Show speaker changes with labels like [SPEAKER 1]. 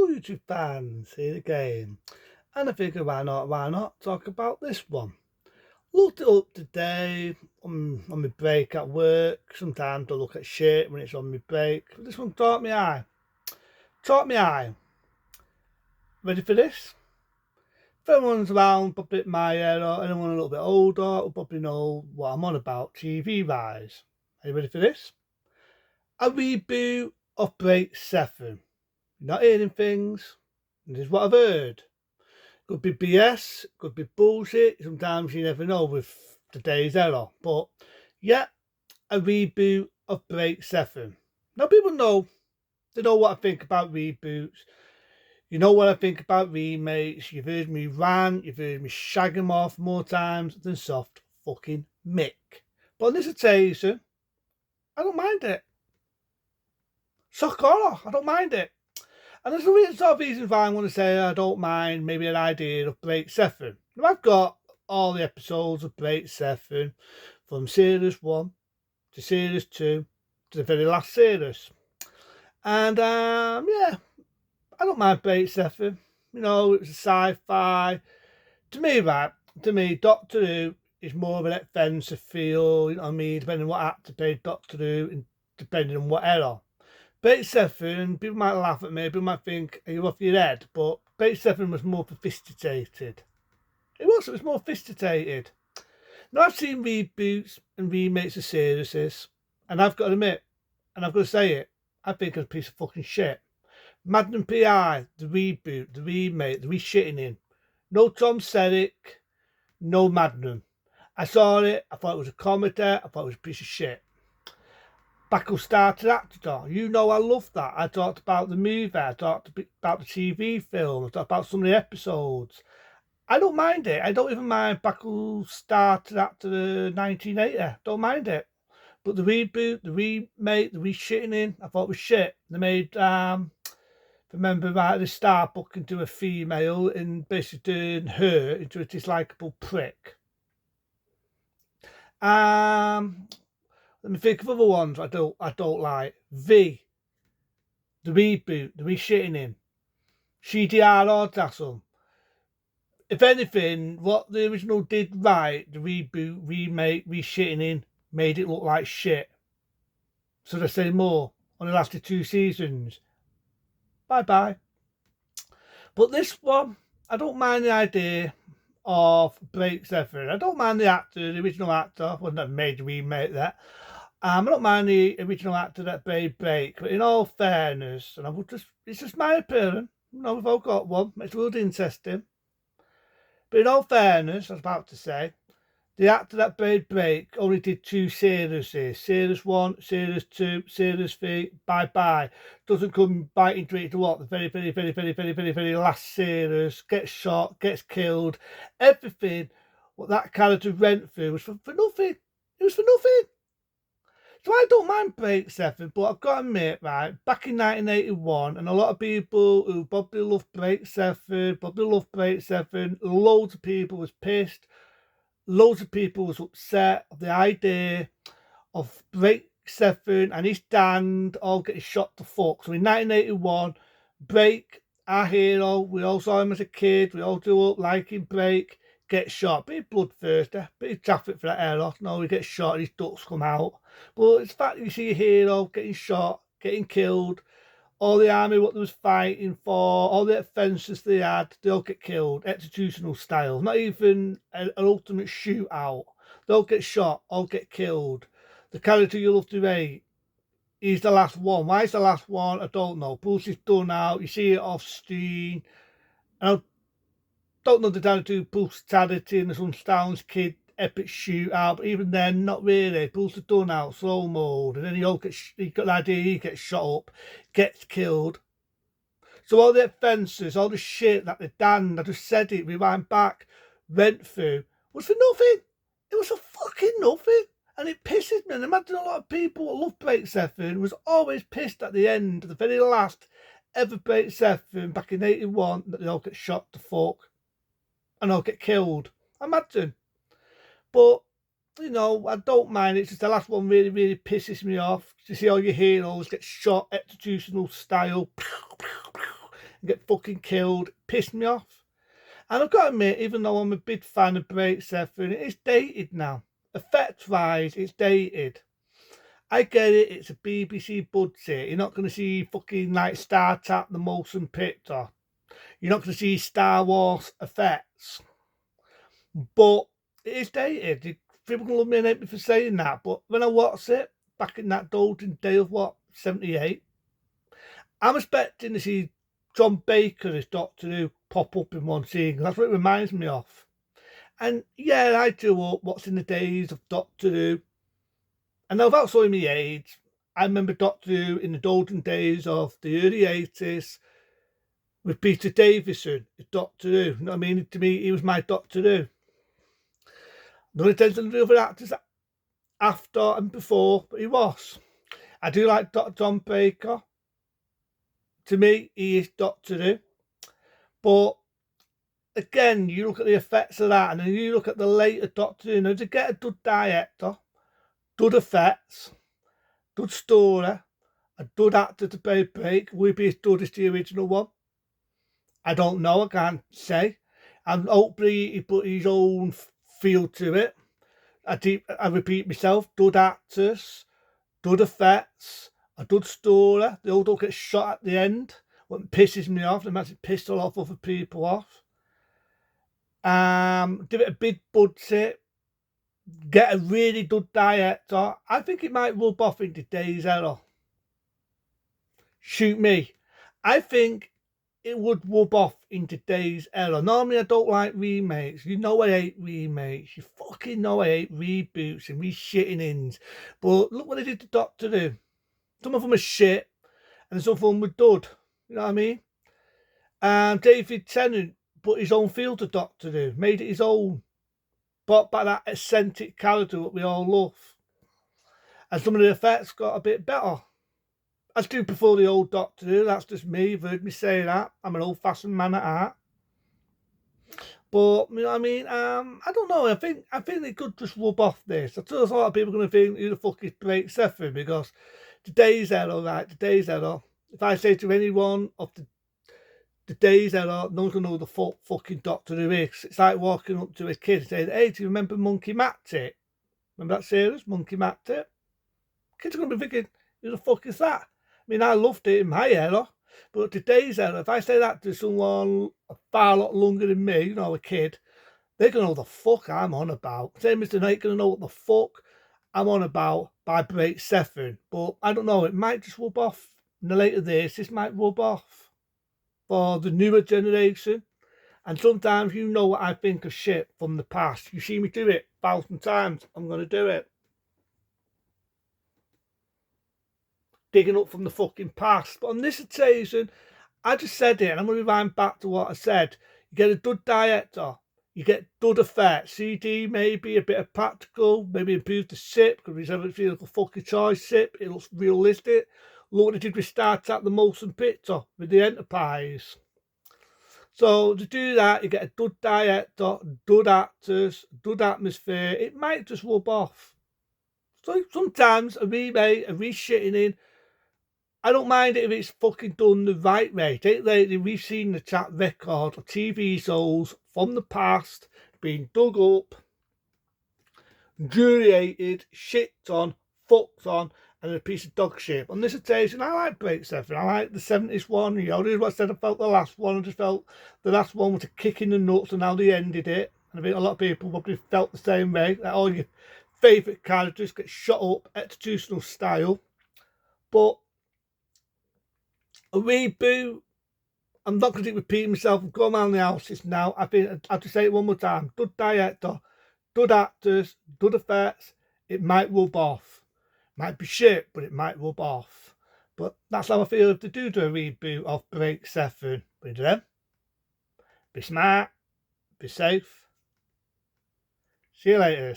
[SPEAKER 1] YouTube fans, here again. And I figured why not talk about this one. Looked it up today on my break at work. Sometimes I look at shit when it's on my break. But this one caught my eye. Caught my eye. Ready for this? If anyone's around, probably my age or anyone a little bit older, will probably know what I'm on about TV wise. Are you ready for this? A reboot of Break 7. You're not hearing things. And this is what I've heard. Could be BS, could be bullshit. Sometimes you never know with today's era. But yeah, a reboot of Break 7. Now people know, they know what I think about reboots. You know what I think about remakes. You've heard me rant, you've heard me shag them off more times than soft fucking Mick. But on this occasion, I don't mind it. Sock off, I don't mind it. And there's a sort of reasons why I'm going to say I don't mind maybe an idea of Break 7. Now I've got all the episodes of Break 7 from Series 1 to Series 2 to the very last series. And yeah, I don't mind Break 7. You know, it's a sci-fi. To me, Doctor Who is more of an offensive feel, you know what I mean, depending on what actor played Doctor Who and depending on what era. Break 7, people might laugh at me, people might think, are you off your head? But Break 7 was more sophisticated. It was more sophisticated. Now, I've seen reboots and remakes of series, and I've got to admit, and I've got to say it, I think it's a piece of fucking shit. Magnum PI, the reboot, the remake, the reshitting in. No Tom Selleck, no Magnum. I saw it, I thought it was a comedy, I thought it was a piece of shit. Battlestar Actor. You know I love that. I talked about the movie, I talked about the TV film, I talked about some of the episodes. I don't mind it. I don't even mind Battlestar Actor 1980. Don't mind it. But the reboot, the remake, the reshitting in, I thought was shit. They made, remember right, the Starbuck into a female and basically turned her into a dislikable prick. Let me think of other ones I don't like. V, the reboot, the reshitting in. CDR Ordassel. If anything, what the original did right, the reboot, remake, reshitting in, made it look like shit. So they say more. Only lasted 2 seasons. Bye. But this one, I don't mind the idea of Break 7. I don't mind the actor, the original actor. Wasn't a major remake that. I don't mind the original actor that played Break, but in all fairness, and it's just my opinion. You know, we've all got one. It's really interesting. But in all fairness, I was about to say, the actor that played Break only did 2 series. Series 1, Series 2, Series 3, bye. Doesn't come biting straight to what? The very last series. Gets shot, gets killed. Everything what that character went through was for nothing. It was for nothing. So I don't mind Break 7, but I've got to admit, right, back in 1981, and a lot of people who probably love Break 7, loads of people was pissed, loads of people was upset of the idea of Break 7 and his dad all getting shot to fuck. So in 1981, Break, our hero, we all saw him as a kid, we all grew up liking Break, gets shot. Bit bloodthirsty, bit of traffic for that era. No, he gets shot, his ducks come out. But it's the fact that you see a hero getting shot, getting killed, all the army what they was fighting for, all the offences they had, they all get killed, executional style. Not even an ultimate shootout. They all get shot, all get killed. The character you love to rate, he's the last one. Why is the last one? I don't know. Bullshit's done out. You see it off screen. And I don't know the down to brutality and the Sunstown's kid epic shootout, but even then, not really. Bullshit's done out, slow mode, and then he got the idea, he gets shot up, gets killed. So all the offences, all the shit that the Dan, I just said it, rewind back, went through, was for nothing. It was for fucking nothing. And it pisses me. And imagine a lot of people that love Break 7 was always pissed at the end, the very last ever Break 7 back in 81, that they all get shot to fuck and all get killed. Imagine. But, you know, I don't mind. It's just the last one really pisses me off. To see all your heroes get shot executional style. and get fucking killed. It pissed me off. And I've got to admit, even though I'm a big fan of Break 7, it's dated now. Effect-wise, it's dated. I get it, it's a BBC budget. You're not going to see fucking like Star Trek, the motion picture. You're not going to see Star Wars effects. But it is dated. People can love me and hate me for saying that. But when I watched it, back in that golden day of 78, I'm expecting to see John Baker as Doctor Who pop up in one scene. That's what it reminds me of. And yeah, I grew up watching the days of Doctor Who. And now, without showing me age, I remember Doctor Who in the golden days of the early 80s with Peter Davison as Doctor Who. You know what I mean? To me, he was my Doctor Who. No attention to the other actors after and before, but he was. I do like Dr. John Baker. To me, he is Doctor Who. But again, you look at the effects of that, and then you look at the later Doctor Who. Now, to get a good director, good effects, good story, a good actor to play Break, would be as good as the original one. I don't know, I can't say. And hopefully he put his own feel to it. I repeat myself, good actors, good effects, a good story. They all don't get shot at the end. What pisses me off, they might piss a lot of other people off. Give it a big budget. Get a really good director. I think it might rub off into today's era. Shoot me. I think it would rub off in today's era. Normally I don't like remakes. You know I hate remakes. You fucking know I hate reboots and re-shitting-ins. But look what they did to Doctor Who. Some of them are shit and some of them were dud. You know what I mean? David Tennant put his own feel to Doctor Who. Made it his own. Brought back that eccentric character that we all love. And some of the effects got a bit better. I do prefer the old Doctor Who, that's just me. You've heard me say that. I'm an old-fashioned man at heart. But, you know what I mean? I don't know. I think they could just rub off this. I think a lot of people are going to think, who the fuck is Blake Seffin? Because today's era, right? Today's era. If I say to anyone of the days era, no one's going to know the fucking Doctor Who is. It's like walking up to a kid and saying, hey, do you remember Monkey Matt-Tit? Remember that series, Monkey Matt-Tit? Kids are going to be thinking, who the fuck is that? I mean, I loved it in my era, but today's era, if I say that to someone a far lot longer than me, you know, a kid, they're going to know the fuck I'm on about. Same as they're not going to know what the fuck I'm on about by Blake Seffin. But I don't know, it might just rub off in the later days. This might rub off for the newer generation. And sometimes you know what I think of shit from the past. You see me do it 1,000 times, I'm going to do it. Digging up from the fucking past. But on this occasion, I just said it, and I'm going to rewind back to what I said. You get a good director, you get good effects. CD, maybe a bit of practical, maybe improve the ship, because we said it feels like a fucking toy ship. It looks realistic. Look what they did with Star Trek, the motion picture, with the Enterprise. So to do that, you get a good director, good actors, good atmosphere. It might just rub off. So sometimes a remake, a reshitting in, I don't mind it if it's fucking done the right way. Lately, we've seen the track record of TV shows from the past being dug up, juriated, shit on, fucked on, and a piece of dog shit. On this occasion, I like Break 7. I like the 70s one. You know, this is what I said. I felt the last one. I just felt the last one was a kick in the nuts and how they ended it. And I think a lot of people probably felt the same way. That all your favourite characters get shot up, institutional style. But a reboot, I'm not going to repeat myself and go around the houses now. I think I'll just say it one more time. Good director, good actors, good effects. It might rub off. Might be shit, but it might rub off. But that's how I feel if they do a reboot of Break 7. But then, be smart, be safe. See you later.